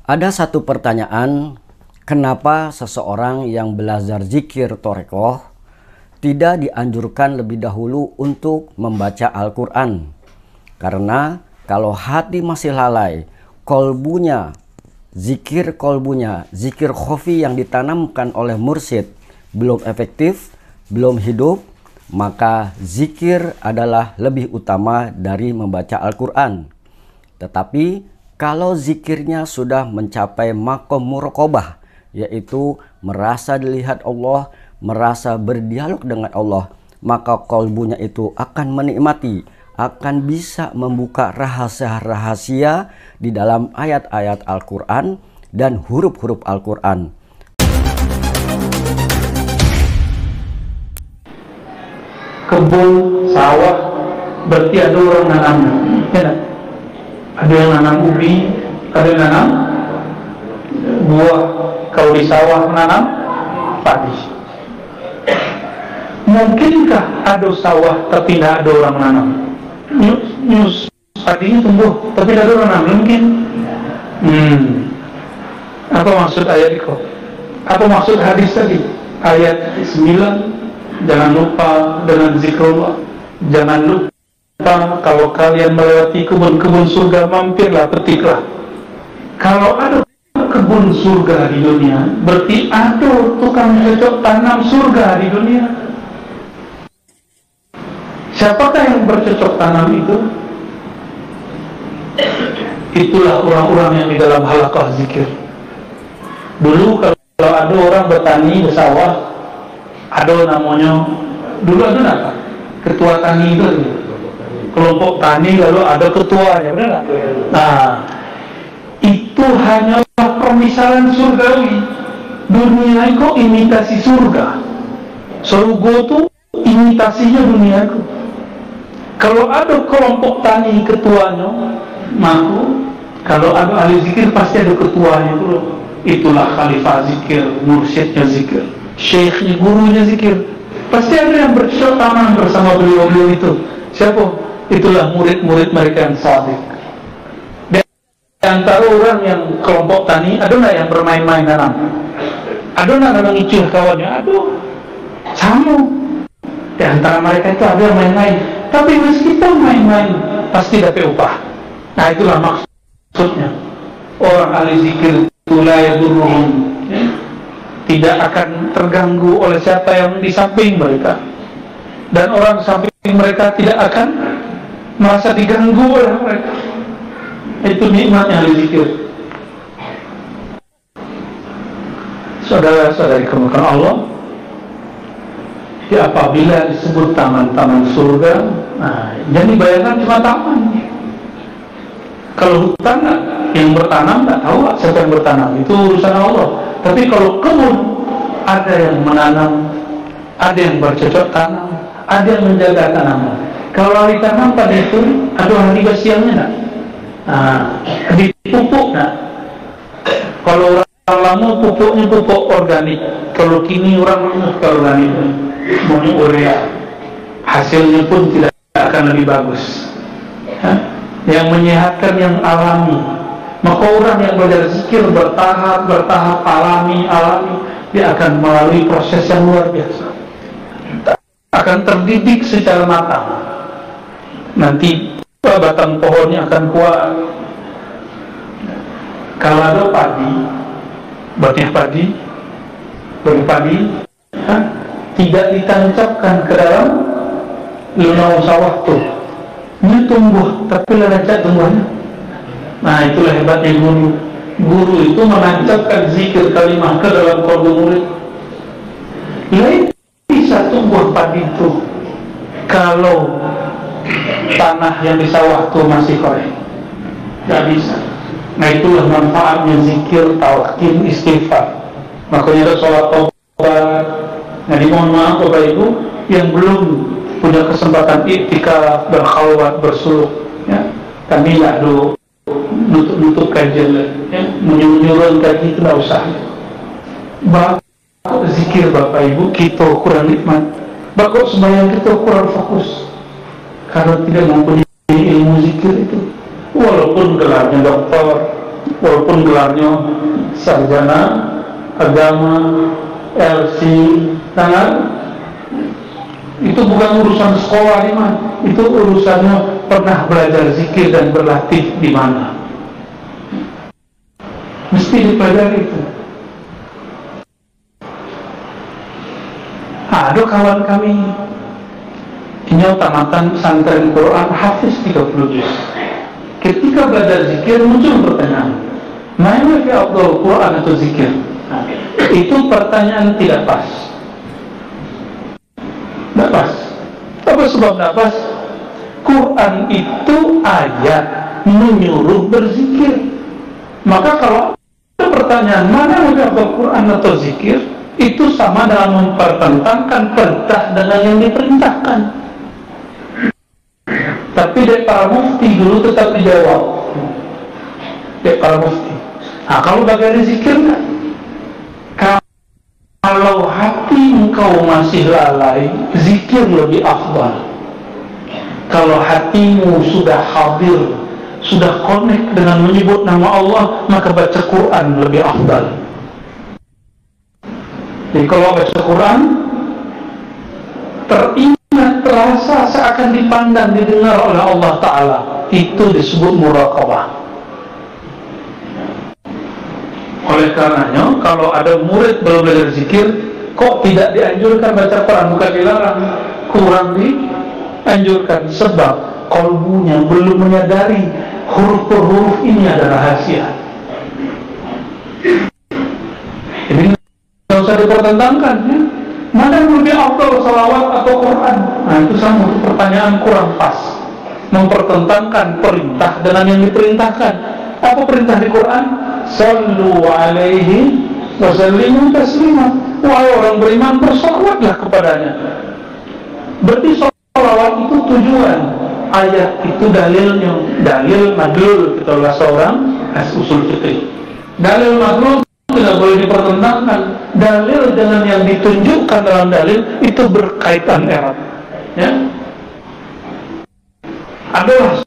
Ada satu pertanyaan, kenapa seseorang yang belajar zikir torekoh tidak dianjurkan lebih dahulu untuk membaca Al-Quran? Karena kalau hati masih lalai, kolbunya, zikir khofi yang ditanamkan oleh mursyid belum efektif, belum hidup, maka zikir adalah lebih utama dari membaca Al-Quran. Tetapi kalau zikirnya sudah mencapai maqam muraqabah, yaitu merasa dilihat Allah, merasa berdialog dengan Allah, maka kolbunya itu akan menikmati, akan bisa membuka rahasia-rahasia di dalam ayat-ayat Al-Quran dan huruf-huruf Al-Quran. Kebun, sawah, berarti ada orang nanamnya, ya. Ada yang nanam ubi, ada yang nanam buah. Kalau di sawah menanam padi. Mungkinkah ada sawah tapi tidak ada orang nanam? Nyus padinya tumbuh tapi tidak ada orang nanam, mungkin? Apa maksud ayat itu? Apa maksud hadis tadi? Ayat 9, jangan lupa dengan zikrullah, jangan lupa kalau kalian melewati kebun-kebun surga, mampirlah, petiklah. Kalau ada kebun surga di dunia, berarti ada tukang cocok tanam surga di dunia. Siapakah yang bercocok tanam itu? Itulah orang-orang yang di dalam halaqah zikir. Dulu kalau ada orang bertani, bersawah, ada namanya, dulu ada apa? Ketua tani itu, kelompok tani, lalu ada ketuanya, benar nggak? Nah, itu hanyalah permisalan surgawi. Dunia itu imitasi surga. Surga itu imitasinya dunia itu. Kalau ada kelompok tani ketuanya, maka kalau ada ahli zikir pasti ada ketuanya itu. Itulah khalifah zikir, mursyidnya zikir, syekhnya, gurunya zikir. Pasti ada yang bercocok tanam bersama beliau-beliau itu. Siapa? Itulah murid-murid mereka yang sadiq. Dan antara orang yang kelompok tani, ada nggak yang bermain-main nanam? Ada nggak yang ngicil kawannya? Aduh, sama. Di antara mereka itu ada yang main-main. Tapi meskipun main-main, pasti dapat upah. Nah, itulah maksudnya. Orang ahli zikir itu la yadurruhum, tidak akan terganggu oleh siapa yang di samping mereka. Dan orang samping mereka tidak akan merasa diganggu oleh mereka. Itu nikmatnya ahli zikir. Saudara-saudari kemuliaan Allah, ya, apabila disebut taman-taman surga, nah, jadi bayangkan cuma taman. Kalau hutan, yang bertanam tak tahu siapa yang bertanam, itu urusan Allah. Tapi kalau kebun, ada yang menanam, ada yang bercocok tanam, ada yang menjaga tanaman. Kalau ditanam pada itu, ada hari basiannya enggak? Nah, dipupuk enggak? Kalau orang lama pupuknya pupuk organik. Kalau kini orang ke organik, maunya urea. Hasilnya pun tidak akan lebih bagus. Yang menyehatkan yang alami. Maka orang yang belajar zikir bertahap, alami, dia akan melalui proses yang luar biasa. Akan terdidik secara matang. Nanti batang pohonnya akan kuat. Kalau ada padi, benih padi, tidak ditancapkan ke dalam lunau sawah tuh, ini tumbuh, tapi leracat tumbuhnya. Nah, itulah hebatnya guru. Guru itu menancapkan zikir kalimah ke dalam kolbu murid. Lain bisa tumbuh padi itu kalau tanah yang di sawah itu masih korek, tidak bisa. Nah, itulah manfaatnya zikir, talqin, istighfar. Makanya ada sholat taubat. Nah, dimohon maaf Bapak Ibu yang belum punya kesempatan iktikaf, berkhalwat, bersuluk, ya, kami tidak do nutup kajian, ya, menyuruh kaji itu tidak usah. Bakal zikir Bapak Ibu kita kurang nikmat, bakal sembahyang kita kurang fokus. Kalau tidak mempunyai ilmu zikir itu, walaupun gelarnya doktor, walaupun gelarnya sarjana agama, LC, tangan, itu bukan urusan sekolah di mana, itu urusannya pernah belajar zikir dan berlatih di mana. Mesti dipelajari itu. Ada kawan kami ini tamatan pesantren Quran, hafiz 30 juz. Ketika belajar zikir muncul pertanyaan, mana fi afdal Quran atau zikir? Itu pertanyaan tidak pas. Tidak pas. Apa sebab tidak pas? Quran itu ayat menyuruh berzikir. Maka kalau ada pertanyaan mana fi afdal Quran atau zikir, itu sama dengan mempertentangkan perintah dengan yang diperintahkan. Tapi dari para mufti dulu tetap dijawab. Dari para mufti. Nah, kalau bagian zikir enggak? Kalau hati engkau masih lalai, zikir lebih afdal. Kalau hatimu sudah hadir, sudah connect dengan menyebut nama Allah, maka baca Quran lebih afdal. Jadi kalau baca Quran teringat, terasa seakan dipandang, didengar oleh Allah Ta'ala, itu disebut muraqabah. Oleh karenanya, kalau ada murid belum belajar zikir, kok tidak dianjurkan baca Quran? Bukan dilarang, kurang dianjurkan, sebab kalbunya belum menyadari huruf per huruf ini ada rahasia. Jadi tidak usah dipertentangkan, ya. Mana yang lebih afdal, salawat atau Quran? Nah, itu sama, pertanyaan kurang pas. Mempertentangkan perintah dengan yang diperintahkan. Apa perintah di Quran? Sallu alaihi wa sallimu taslima. Wahai orang beriman, bersolawatlah kepadanya. Berarti salawat itu tujuan. Ayat itu dalilnya. Dalil madlul, kita bahasa orang usul fikih. Dalil madlul tidak boleh dipertentangkan. Dalil dengan yang ditunjukkan dalam dalil itu berkaitan erat, ya. Adalah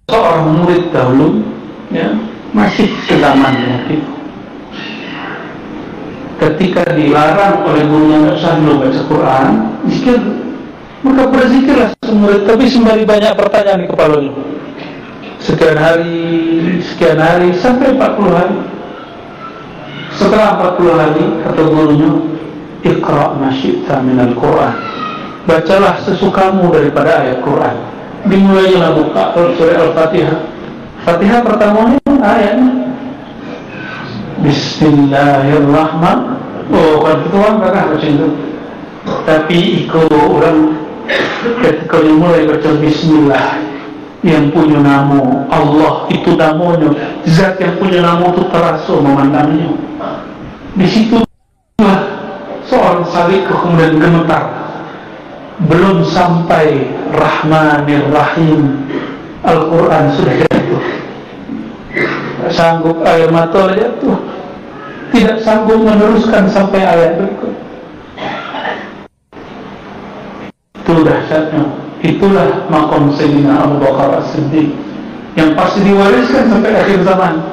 seorang murid dahulu, ya, masih sezaman dengan itu. Ketika dilarang oleh gurunya nggak usah dulu baca Quran, zikir, maka berzikirlah murid, tapi sembari banyak pertanyaan di kepalanya. Sekian hari sampai 40 hari. Setelah 40 hari, kata gurunya, Iqra' ma syi'ta minal Qur'an. Bacalah sesukamu daripada ayat Quran. Dimulainya buka surah Al-Fatihah. Fatihah pertamanya ayatnya Bismillahirrahmanirrahim. Oh, kan ketuaan kakak baca itu. Tapi ikut orang ketika mulai baca Bismillah, yang punya nama Allah itu namanya, zat yang punya nama itu terasa memandangnya. Di situlah seorang salik kemudian gemetar. Belum sampai Rahmanir Rahim, Al-Quran sudah jatuh. Tidak sanggup, air mata jatuh. Tidak sanggup meneruskan sampai ayat berikut. Itu dahsyatnya. Itulah maqam Sayyidina Abu Bakar As-Siddiq yang pasti diwariskan sampai akhir zaman.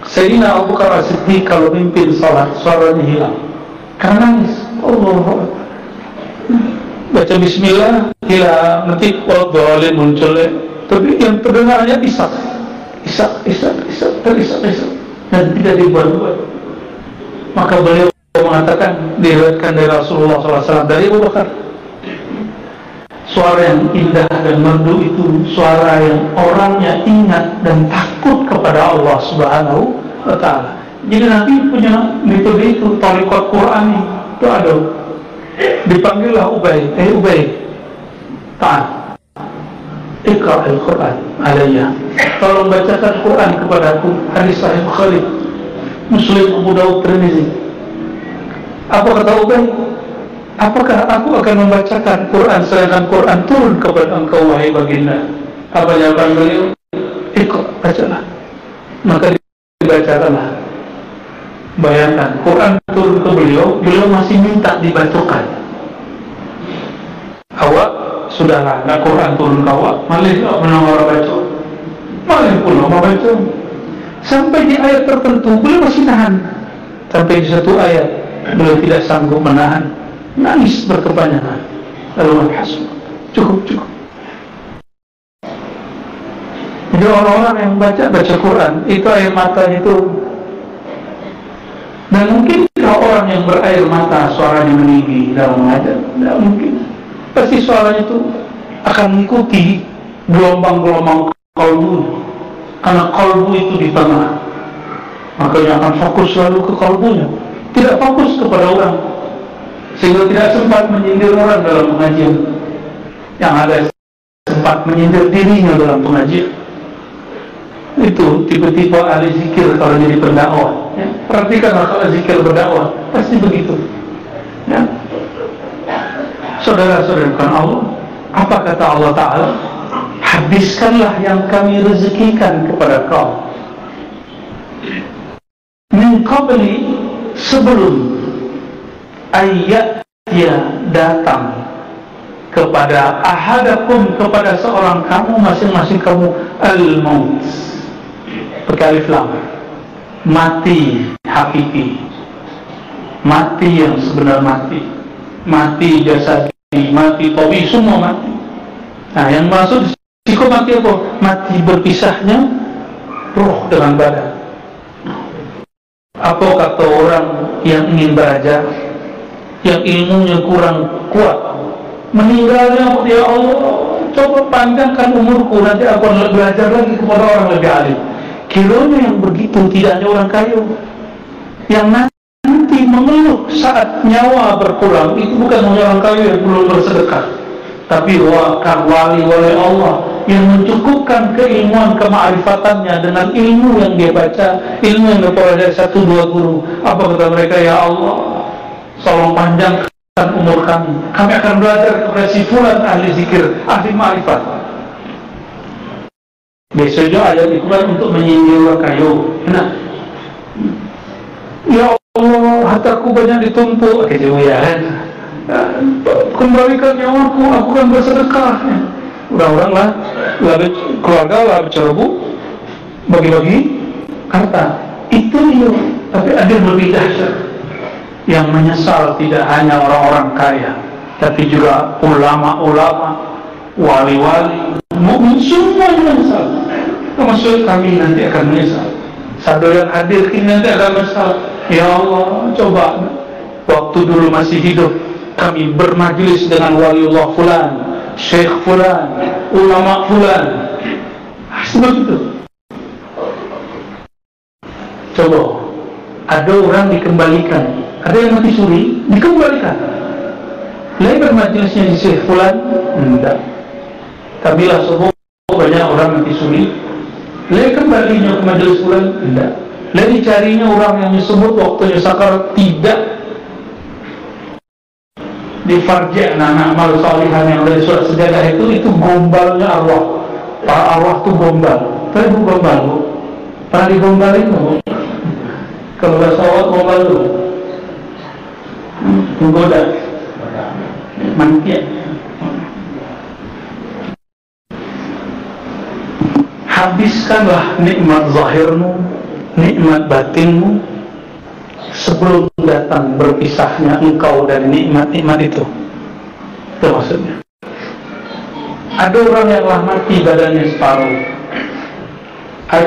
Sayyidina Abu Bakar As-Siddiq kalau mimpin salat, suaranya hilang karena nangis. Allah baca Bismillah hilang, nanti wal-dhalin muncul, tapi yang terdengarnya isak dan tidak dibuat-buat. Maka beliau mengatakan, diriwayatkan dari Rasulullah SAW, dari Abu Bakar, suara yang indah dan merdu itu suara yang orangnya ingat dan takut kepada Allah Subhanahu wa Ta'ala. Jadi nanti punya metode itu, tariqat Quran itu ada. Dipanggillah Ubay, Ubay, ta'al, Iqra' al-Quran alayya, tolong bacakan Quran kepadaku. Hadis Sahih Bukhari, Muslim, Abu Daud, Tirmizi. Apa kata Ubay? Apakah aku akan membacakan Quran sedangkan Quran turun kepada engkau wahai baginda? Apa jawaban beliau? Iqra', bacalah. Maka dibacakanlah. Bayangkan, Quran turun ke beliau, beliau masih minta dibacakan. Awak sudahlah, Quran turun ke awak, malih menang orang baca, malih pula mau baca. Sampai di ayat tertentu beliau masih tahan. Sampai di satu ayat beliau tidak sanggup menahan, nangis berkepanjangan. Lalu cukup. Jadi orang-orang yang baca Quran itu air matanya itu. Dan mungkin kalau orang yang berair mata suaranya meninggi dalam mengajar, tidak mungkin. Pasti suaranya itu akan mengikuti gelombang-gelombang kalbu, karena kalbu itu di tengah, makanya akan fokus selalu ke kalbunya, tidak fokus kepada orang, sehingga tidak sempat menyindir orang dalam pengajian. Yang ada sempat menyindir dirinya dalam pengajian. Itu tipe-tipe ahli zikir kalau jadi pendakwah, ya. Perhatikanlah kalau zikir berdakwah pasti begitu, ya. Saudara-saudara Allah, apa kata Allah Ta'ala? Habiskanlah yang kami rezekikan kepada kau min qabli, sebelum ayatnya datang kepada ahadakum, kepada seorang kamu, masing-masing kamu, al-maut, pakai alif lam, mati hakiki, mati yang sebenar mati jasadi, mati tawi, semua mati. Nah, yang maksud Siko mati apa? Mati berpisahnya roh dengan badan. Apa kata orang yang ingin belajar, yang ilmunya kurang kuat, meninggalnya, ya Allah, coba panjangkan umurku, nanti aku akan belajar lagi kepada orang lebih alim. Kiranya yang begitu tidak hanya orang kaya, yang nanti mengeluh saat nyawa berkurang, itu bukan hanya orang kaya yang belum bersedekah, tapi wali-wali Allah yang mencukupkan keilmuan, kemakrifatannya dengan ilmu yang dia baca, ilmu yang dia pelajari 1-2 guru. Apa kata mereka? Ya Allah, tolong panjangkan umur kami akan belajar kepada si fulan ahli zikir, ahli makrifat. Besoknya ayat Al-Quran untuk menyindir orang kayu. Nah, ya Allah, hartaku banyak ditumpuk, kejuyan. Kembalikan nyawaku, aku akan bersedekah. Orang-orang lah, keluarga lah berceroboh, bagi-bagi harta. Itu dia. Tapi ada yang lebih dahsyat, yang menyesal tidak hanya orang-orang kaya, tapi juga ulama-ulama, wali-wali, mukmin, semuanya menyesal. Termasuk kami nanti akan menyesal. Satu yang hadir ini nanti akan menyesal. Ya Allah, coba waktu dulu masih hidup, kami bermajlis dengan waliullah fulan, syekh fulan, ulama fulan, seperti itu. Coba, ada orang dikembalikan, ada yang mati suri, dikembalikan. Lain bermajlisnya di syekh fulan, enggak. Tapi lah semua banyak orang mati suri, lain kembalinya ke majelis fulan, enggak. Lain dicarinya orang yang disebut waktunya sakar, tidak. Di farja'na amal salihan yang dari surat sejadah itu gombalnya arwah. Para arwah itu gombal. Tapi bu gombal, bu. Pernah digombalin, bu? Kalau bahasa awal gombal itu menggoda, mantia. Habiskanlah nikmat zahirmu, nikmat batinmu, sebelum datang berpisahnya engkau dari nikmat-nikmat itu. Itu maksudnya. Ada orang yang lah mati badannya separuh.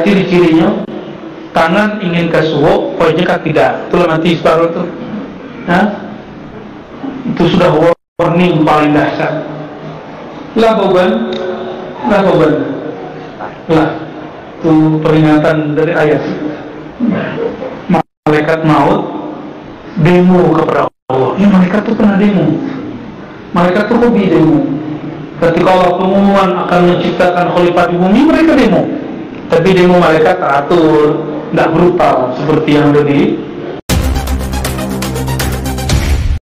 Ciri-cirinya, tangan ingin kasuh, pojok tidak. Itulah mati separuh itu. Nah, itu sudah warning paling dahsyat. Lah beban. Lah, itu peringatan dari ayat. Malaikat maut demo kepada Allah. Ya, malaikat itu pernah demo. Malaikat itu hobi demo. Ketika Allah pengumuman akan menciptakan khalifah di bumi, mereka demo. Tapi demo malaikat teratur, tidak brutal seperti yang ada di